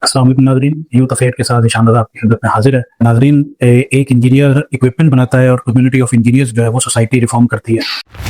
अस्सलाम वालेकुम नाज़रीन, यूथ अफेयर के साथ ईशान रज़ा आपकी खिदमत में हाजिर है। नाज़रीन, एक इंजीनियर इक्विपमेंट बनाता है और कम्युनिटी ऑफ इंजीनियर्स जो है वो सोसाइटी रिफॉर्म करती है।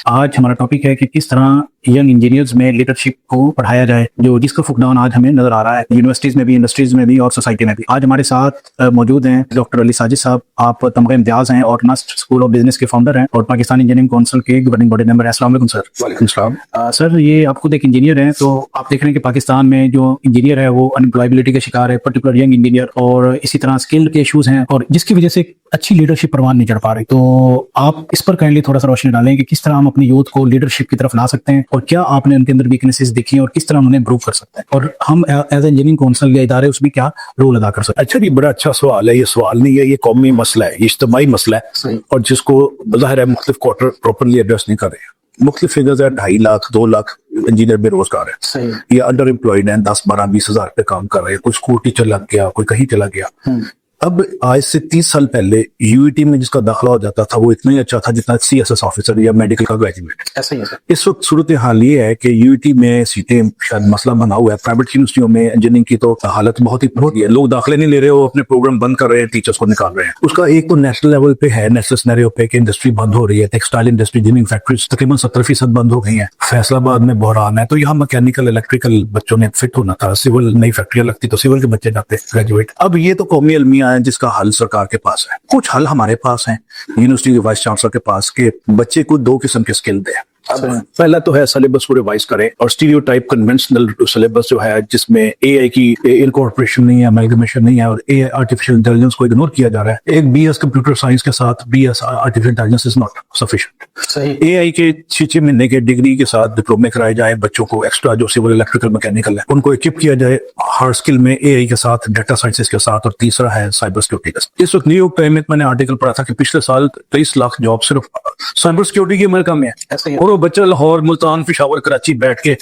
आज हमारा टॉपिक है कि किस तरह यंग इंजीनियर्स में लीडरशिप को पढ़ाया जाए, जिसका फुकदान आज हमें नजर आ रहा है यूनिवर्सिटीज में भी, इंडस्ट्रीज में भी और सोसाइटी में भी। आज हमारे साथ मौजूद हैं डॉक्टर अली साजिद साहब। आप तमग़े इम्तियाज हैं और नस्ट स्कूल ऑफ बिजनेस के फाउंडर हैं और पाकिस्तान इंजीनियरिंग काउंसिल के गवर्निंग बॉडी मेंबर हैं। अस्सलाम वालेकुम सर। वालेकुम सलाम। सर, ये आप खुद एक इंजीनियर हैं, तो आप देख रहे हैं कि पाकिस्तान में जो इंजीनियर है वो अनएम्प्लॉयबिलिटी का शिकार है, पर्टिकुलर यंग इंजीनियर, और इसी तरह स्किल के इशूज हैं और जिसकी वजह से अच्छी लीडरशिप परवान नहीं चढ़ पा रही। तो आप इस पर काइंडली थोड़ा सा रोशनी डालें कि किस तरह हम अपनी यूथ को लीडरशिप की तरफ ला सकते हैं और क्या आपने उनके अंदर वीकनेसेस देखी और किस तरह उन्हें इम्प्रूव कर सकते हैं, और हम एज इंजीनियरिंग काउंसिल या इदारे उसमें क्या रोल अदा कर सकते हैं। अच्छा जी, बड़ा अच्छा सवाल है। ये सवाल नहीं है, ये कौमी मसला है, ये इज्तिमाई मसला है और जिसको ज़ाहिर है मुख्तलिफ क्वार्टर प्रॉपरली एड्रेस नहीं कर रहे। मुख्तलिफ फिगर्स है, 2.5 लाख 2 लाख इंजीनियर बेरोजगार है, ये अंडर एम्प्लॉयड है, 10, 12, 20 हज़ार पे काम कर रहे हैं। कोई स्कूल टीचर लग गया, कोई कहीं चला गया। अब आज से 30 साल पहले यूईटी में जिसका दाखिला हो जाता था वो इतना ही अच्छा था जितना सीएसएस ऑफिसर या मेडिकल का ग्रेजुएट। ऐसा ही है सर। इस वक्त सूरत हाल ये है कि यूईटी में सीटें शायद मसला बना हुआ है। प्राइवेट यूनिवर्सिटियों में इंजीनियरिंग की तो हालत बहुत ही बुरी है। लोग दाखिले नहीं ले रहे हो, अपने प्रोग्राम बंद कर रहे हैं, टीचर्स को निकाल रहे हैं। उसका एक तो नेशनल लेवल पे है, नेशनल सिनेरियो पे कि इंडस्ट्री बंद हो रही है। टेक्सटाइल इंडस्ट्री, इंजीनियरिंग फैक्ट्रीज तकरीबन 70% बंद हो गई है। फैसलाबाद में बहरान है, तो यहाँ मैकेनिकल इलेक्ट्रिकल बच्चों ने फिट होना था। सिविल नई फैक्ट्रियां लगती तो सिविल के बच्चे जाते ग्रेजुएट। अब ये तो कौमी अलमिया है जिसका हल सरकार के पास है। कुछ हल हमारे पास है, यूनिवर्सिटी के वाइस चांसलर के पास, के बच्चे को 2 किस्म के स्किल दे। अब पहला तो है सिलेबस को रिवाइज करें और स्टीरियोटाइप कन्वेंशनल सिलेबस जो है जिसमें एआई की इनकॉर्पोरेशन नहीं है, अमेलगमेशन नहीं है और एआई आर्टिफिशियल इंटेलिजेंस को इग्नोर किया जा रहा है। एक बीएस कंप्यूटर साइंस के साथ BS artificial intelligence is not sufficient. AI के 6 महीने के डिग्री के साथ डिप्लोमे कराए जाए बच्चों को, एक्स्ट्रा जो सिविल इलेक्ट्रिकल मैकेनिकल है उनको इक्विप किया जाए हार्ड स्किल में एआई के साथ, डाटा साइंसेस के साथ, और तीसरा है साइबर सिक्योरिटी का। इस वक्त न्यूयॉर्क टाइम में मैंने आर्टिकल पढ़ा था कि पिछले साल 23 लाख जॉब सिर्फ साइबर सिक्योरिटी की अमेरिका में है और वो बच्चा लाहौर, मुल्तान, पेशावर, कराची बैठ के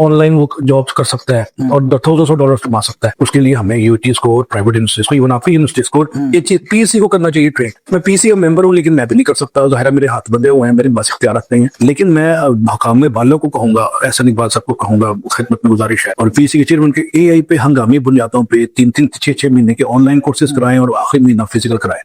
ऑनलाइन वो जॉब्स कर सकता है और $1,000 कमा सकता है। उसके लिए हमें यूटी स्कोर, प्राइवेट यूनिवर्सिटीज को, इवन आपकी यूनिवर्सिटी स्कोर, ये चीज पीएससी को करना चाहिए ट्रेन। मैं पीएससी का मेंबर हूँ लेकिन मैं भी नहीं कर सकता, ज़ाहिर मेरे हाथ बंधे हुए हैं, मेरे पास इख्तियार नहीं है। लेकिन मैं हकाम वालों को कहूंगा, ऐसा नहीं बात सबको कहूंगा, खिदमत में गुजारिश है। और पीएससी के चेयरमैन के एआई पे हंगामी बुनियादों पे 3-3, 6-6 महीने के ऑनलाइन कोर्सेज कराएं और आखिरी महीना फिजिकल कराएं,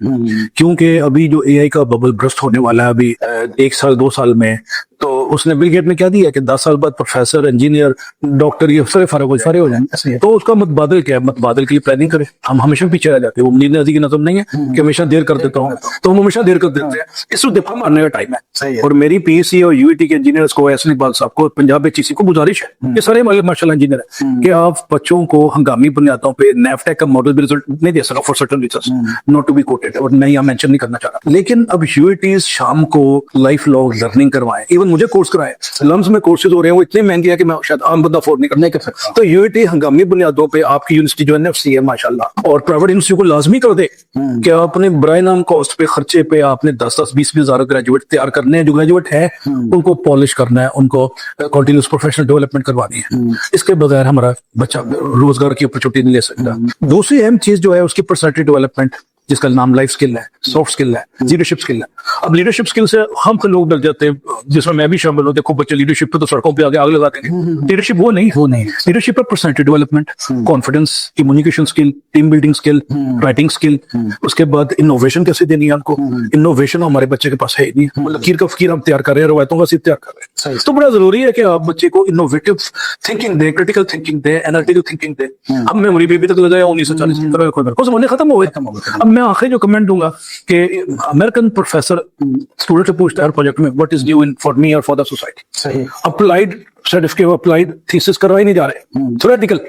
क्योंकि अभी जो एआई का बबल ब्रस्ट होने वाला है अभी 1 साल 2 साल में, तो उसने बिल गेट ने क्या दिया कि 10 साल बाद प्रोफेसर, इंजीनियर, डॉक्टर ये सारे फारे हो जाएंगे। तो उसका मतबादल क्या है? मतबादल के लिए प्लानिंग करें। हम हमेशा पीछे रह जाते हैं। वो मुनीर नज़ीर की नज़म नहीं है कि हमेशा देर कर देता हूँ, तो हम हमेशा देर कर देते हैं। इस वक्त दफा मारने का टाइम है। और मेरी पीएससी और यूईटी के इंजीनियर्स को, एस इकबाल साहब को, पंजाब एचईसी को गुजारिश है, ये सारे माशाल्लाह इंजीनियर है, कि आप बच्चों को हंगामी बुनियादों पे नेफटेक का मॉडल भी रिजल्ट नहीं दे सका for certain reasons, not to be quoted, और मैं यहाँ मेंशन नहीं करना चाह रहा। लेकिन अब यूईटी शाम को लाइफ लॉन्ग लर्निंग करवाएं, इवन मुझे कोर्स कराएं। लम्स में कोर्सेज हो रहे हैं वो इतने महंगे हैं कि मैं शायद आम बंदा अफोर्ड नहीं कर सकता। तो यूईटी हंगामी बुनियादों पे आपकी यूनिवर्सिटी जो एनएफसी है माशाल्लाह, और प्राइवेट यूनिवर्सिटी को लाजमी कर दे कि अपने बराए नाम कॉस्ट पे, खर्चे पे आपने 10-10, 20-20 हज़ार ग्रेजुएट तैयार करने हैं। जो ग्रेजुएट है उनको पॉलिश करना है, उनको कंटिन्यूस प्रोफेशनल डेवलपमेंट करवानी है। इसके बगैर हमारा बच्चा रोजगार की अपॉर्चुनिटी नहीं ले सकता। दूसरी अहम चीज जो है उसकी पर्सनैलिटी डेवलपमेंट, जिसका नाम लाइफ स्किल है, सॉफ्ट स्किल है, लीडरशिप स्किल है। अब लीडरशिप स्किल से हम लोग डर जाते हैं, जिसमें मैं भी शामिल हूँ। देखो बच्चे लीडरशिप पे तो सड़कों पे आगे लगा देंगे। लीडरशिप वो नहीं। लीडरशिप पर personality development, confidence, communication skill, team building skill, writing skill, उसके बाद इनोवेशन कैसे देनी है उनको। इनोवेशन हमारे बच्चे के पास है ही नहीं। लकीर का फकीर हम तैयार कर रहे हैं, रवायतों का तैयार कर रहे हैं। तो बड़ा जरूरी है कि आप बच्चे को इनोवेटिव थिंकिंग दे, क्रिटिकल थिंकिंग दे, एनालिटिकल थिंकिंग दे। अब मेमोरी बेबी तक लगाया 1940 को जमाने खत्म हो गए। अब मैं आखिर जो कमेंट दूंगा कि अमेरिकन प्रोफेसर स्टूडेंट से पूछता है प्रोजेक्ट में, what is new in for me और फॉर द सोसाइटी। सही। अप्लाइड सर्टिफिकेट, अप्लाइड थीसिस करवाए नहीं जा रहे, थ्योरेटिकल।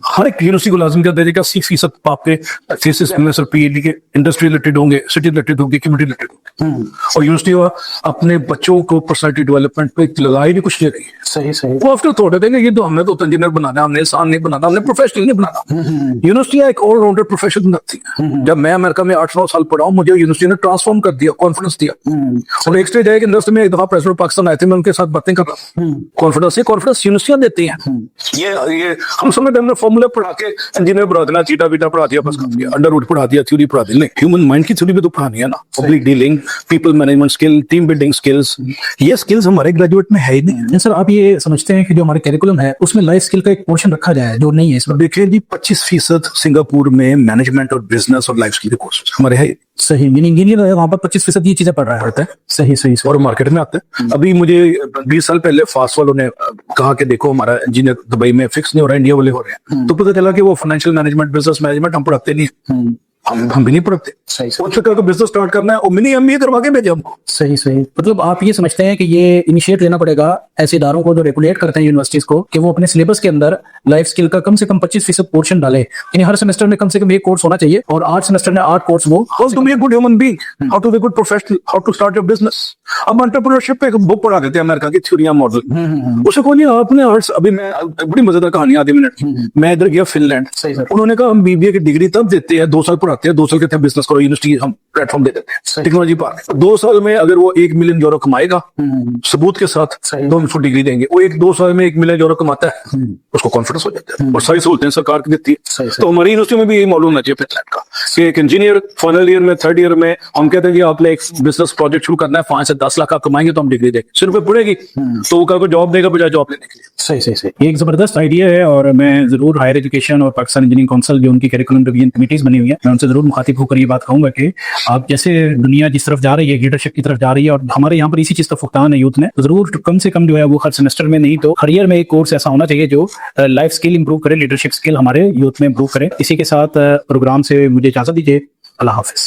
हर एक यूनिवर्सिटी को लाजमी कर देगा 80% आपके थीसिस में सर पीएचडी के इंडस्ट्री रिलेटेड होंगे, सिटी रिलेटेड होंगे, कम्युनिटी रिलेटेड होंगे। और यूनिवर्सिटी अपने बच्चों को पर्सनैलिटी डेवलपमेंट पे लगाई भी कुछ दे रही है। सही। वो आफ्टर थॉट देंगे ये तो हमने तो इंजीनियर बनाना, हमने इंसान नहीं बनाना, हमने प्रोफेशनल नहीं बनाना। यूनिवर्सिटी एक ऑलराउंडर प्रोफेशन बनती है। जब मैं अमेरिका में 8-9 साल पढ़ा हूँ, मुझे यूनिवर्सिटी ने ट्रांसफॉर्म कर दिया, कॉन्फिडेंस दिया। और एक स्टेज है कि इंडस्ट्री में एक दफा प्रेसिडेंट पाकिस्तान आए थे, मैं उनके साथ बातें कर रहा हूँ। कॉन्फिडेंस यूनिवर्सिटियां देती हैं। ये हम समय पे हमने फॉर्मूला पढ़ा के इंजीनियर पढ़ा देना, चीटा बीटा पढ़ा दिया, बस काम किया, अंडरवुड पढ़ा दिया, थ्योरी पढ़ा दी। नहीं, ह्यूमन माइंड की थ्योरी भी तो पढ़ानी है ना, public dealing, people management skill, team building skills, ये स्किल्स हमारे ग्रेजुएट में है ही नहीं। सर आप ये समझते हैं कि जो हमारे कैरिकुलम है उसमें लाइफ स्किल का एक पोर्शन रखा जाए जो नहीं है इस वक्त? देखिए जी, 25% सिंगापुर में मैनेजमेंट और बिजनेस और लाइफ स्किल के कोर्सेज हमारे है। सही, इंजीनियर वहां पर 25% ये चीजें पढ़ रहा है। सही सही सही। और मार्केट में आते हैं। अभी मुझे 20 साल पहले फास्ट वालों ने कहा कि देखो हमारा इंजीनियर दुबई में फिक्स नहीं हो रहा है, इंडिया वाले हो रहे हैं, तो पता चला कि वो फाइनेंशियल मैनेजमेंट, बिजनेस मैनेजमेंट हम पढ़ाते नहीं है। हम भी नहीं पढ़ते। सही उस प्रकार का बिजनेस स्टार्ट करना है और मिनी एमबीए करवा के भेजे हमको। सही सही। मतलब आप ये समझते हैं कि ये इनिशिएट लेना पड़ेगा ऐसे इदारों को जो रेगुलेट करते हैं यूनिवर्सिटीज को, कि वो अपने सिलेबस के अंदर लाइफ स्किल का कम से कम 25% पोर्शन डाले, यानी हर सेमेस्टर में कम से कम एक कोर्स होना चाहिए, और 8 सेमेस्टर में 8 कोर्स वो। How to be a good human being, how to be a good professional, how to start your business. अब एंटरप्रेन्योरशिप पे एक बुक पढ़ा देते हैं अमेरिका की, थ्योरी मॉडल। उसे कौन आपने अभी मैं बड़ी मजेदार कहानी, आधी मिनट की। मैं इधर गया फिनलैंड, उन्होंने कहा हम बीबीए की डिग्री तब देते हैं, 2 साल पढ़ाते हैं, 2 साल कहते हैं बिजनेस करो, यूनिवर्सिटी हम प्लेटफॉर्म दे देते हैं, टेक्नोलॉजी पार्क। 2 साल में अगर वो 1 मिलियन यूरो कमाएगा सबूत के साथ, तो हम उसको डिग्री देंगे। वो 2 साल में 1 मिलियन यूरो कमाता है, उसको कॉन्फिडेंस हो जाता है, और सारी सहूलतें सरकार की देती है। तो हमारी यूनिवर्सिटी में भी यही मालूम होना चाहिए फिनलैंड का, कि एक इंजीनियर फाइनल ईयर में, 3rd ईयर में हम कहते हैं कि आपने एक बिजनेस प्रोजेक्ट शुरू करना है, 5 से 10 लाख आप कमाएंगे तो हम डिग्री देंगे। 100 रुपए पड़ेगी तो वो कल को जॉब देगा बजाय जॉब लेने के लिए। सही सही सही। ये एक जबरदस्त आइडिया है, और मैं जरूर हायर एजुकेशन और पाकिस्तान इंजीनियरिंग काउंसिल जो उनकी करिकुलम रिवीजन कमेटीज बनी हुई है, मैं उनसे जरूर मुखातिब होकर ये बात कहूंगा कि आप जैसे दुनिया जिस तरफ जा रही है, लीडरशिप की तरफ जा रही है, और हमारे यहाँ पर इसी चीज का फुकतान है यूथ ने, तो जरूर कम से कम जो है वो हर सेमेस्टर में नहीं तो हर ईयर में एक कोर्स ऐसा होना चाहिए जो लाइफ स्किल इंप्रूव करे, लीडरशिप स्किल हमारे यूथ में इंप्रूव करे। इसी के साथ प्रोग्राम से मुझे इजाजत दीजिए। अल्लाह हाफिज।